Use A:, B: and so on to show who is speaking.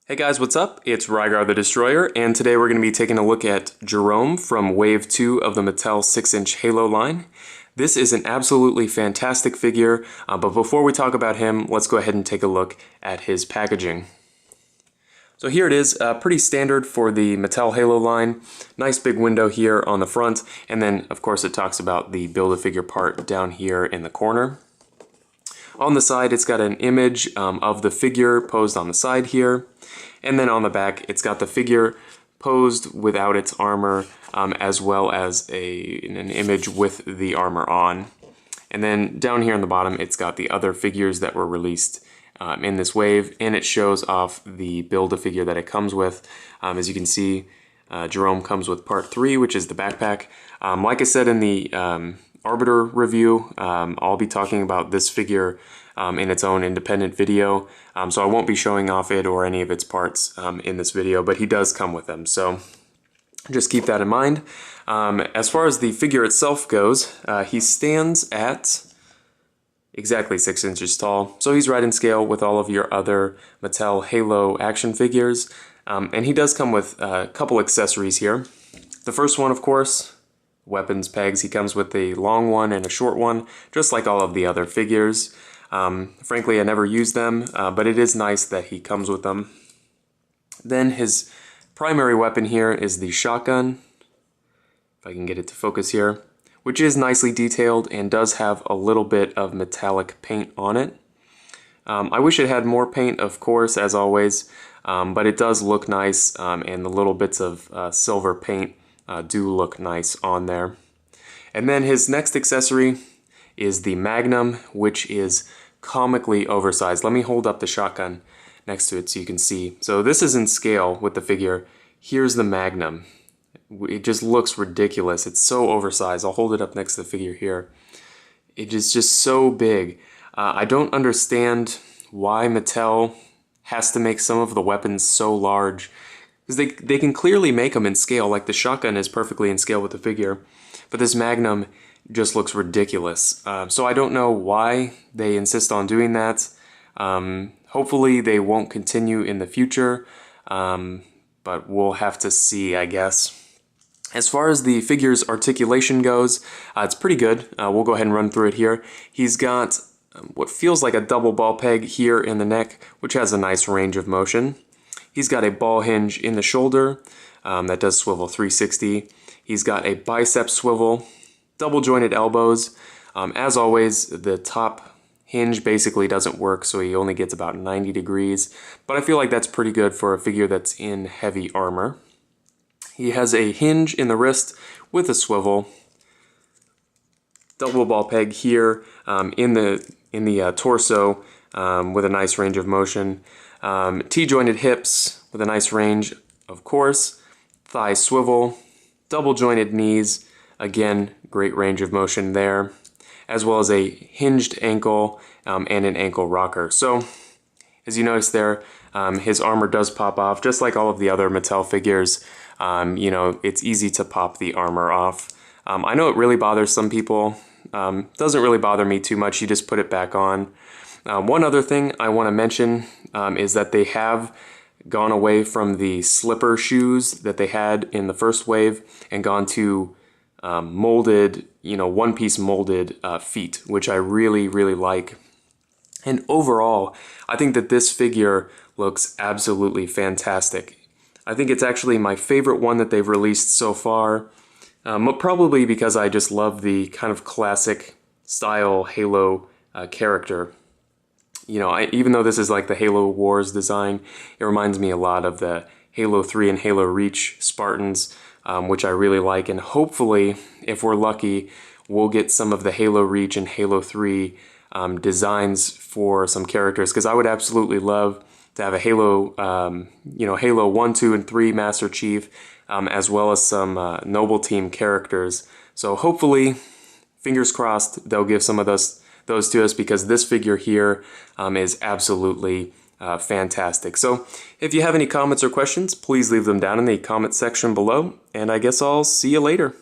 A: Hey guys, what's up? It's Rygar the Destroyer, and today we're going to be taking a look at Jerome from Wave 2 of the Mattel 6 Inch Halo line. This is an absolutely fantastic figure, but before we talk about him, let's go ahead and take a look at his packaging. So here it is, pretty standard for the Mattel Halo line. Nice big window here on the front, and then of course it talks about the Build-A-Figure part down here in the corner. On the side, it's got an image of the figure posed on the side here. And then on the back, it's got the figure posed without its armor, as well as an image with the armor on. And then down here on the bottom, it's got the other figures that were released in this wave, and it shows off the Build-A-Figure that it comes with. As you can see, Jerome comes with part 3, which is the backpack. Like I said in the Arbiter review, I'll be talking about this figure in its own independent video, so I won't be showing off it or any of its parts in this video, but he does come with them, so just keep that in mind. As far as the figure itself goes, he stands at exactly 6 inches tall, so he's right in scale with all of your other Mattel Halo action figures, and he does come with a couple accessories here. The first one, of course, weapons pegs. He comes with a long one and a short one, just like all of the other figures. Frankly, I never use them, but it is nice that he comes with them. Then his primary weapon here is the shotgun, if I can get it to focus here, which is nicely detailed and does have a little bit of metallic paint on it. I wish it had more paint, of course, as always, but it does look nice, and the little bits of silver paint do look nice on there. And then his next accessory is the Magnum, which is comically oversized. Let me hold up the shotgun next to it so you can see. So this is in scale with the figure. Here's the Magnum. It just looks ridiculous. It's so oversized. I'll hold it up next to the figure here. It is just so big. I don't understand why Mattel has to make some of the weapons so large, because they can clearly make them in scale. Like the shotgun is perfectly in scale with the figure, but this Magnum just looks ridiculous. So I don't know why they insist on doing that. Hopefully they won't continue in the future, but we'll have to see, I guess. As far as the figure's articulation goes, it's pretty good. We'll go ahead and run through it here. He's got what feels like a double ball peg here in the neck, which has a nice range of motion. He's got a ball hinge in the shoulder that does swivel 360. He's got a bicep swivel, double jointed elbows. As always, the top hinge basically doesn't work, so he only gets about 90 degrees, but I feel like that's pretty good for a figure that's in heavy armor. He has a hinge in the wrist with a swivel, double ball peg here in the torso with a nice range of motion. T-jointed hips with a nice range, of course, thigh swivel, double jointed knees, again, great range of motion there, as well as a hinged ankle and an ankle rocker. So, as you notice there, his armor does pop off, just like all of the other Mattel figures. You know, it's easy to pop the armor off. I know it really bothers some people. Doesn't really bother me too much. You just put it back on. One other thing I want to mention is that they have gone away from the slipper shoes that they had in the first wave and gone to molded, one-piece molded feet, which I really, really like. And overall, I think that this figure looks absolutely fantastic. I think it's actually my favorite one that they've released so far, probably because I just love the kind of classic style Halo character. Even though this is like the Halo Wars design, it reminds me a lot of the Halo 3 and Halo Reach Spartans, which I really like. And hopefully, if we're lucky, we'll get some of the Halo Reach and Halo 3 designs for some characters, because I would absolutely love to have a Halo, Halo 1, 2, and 3 Master Chief, as well as some Noble Team characters. So hopefully, fingers crossed, they'll give some of those to us, because this figure here is absolutely fantastic. So if you have any comments or questions, please leave them down in the comment section below, and I guess I'll see you later.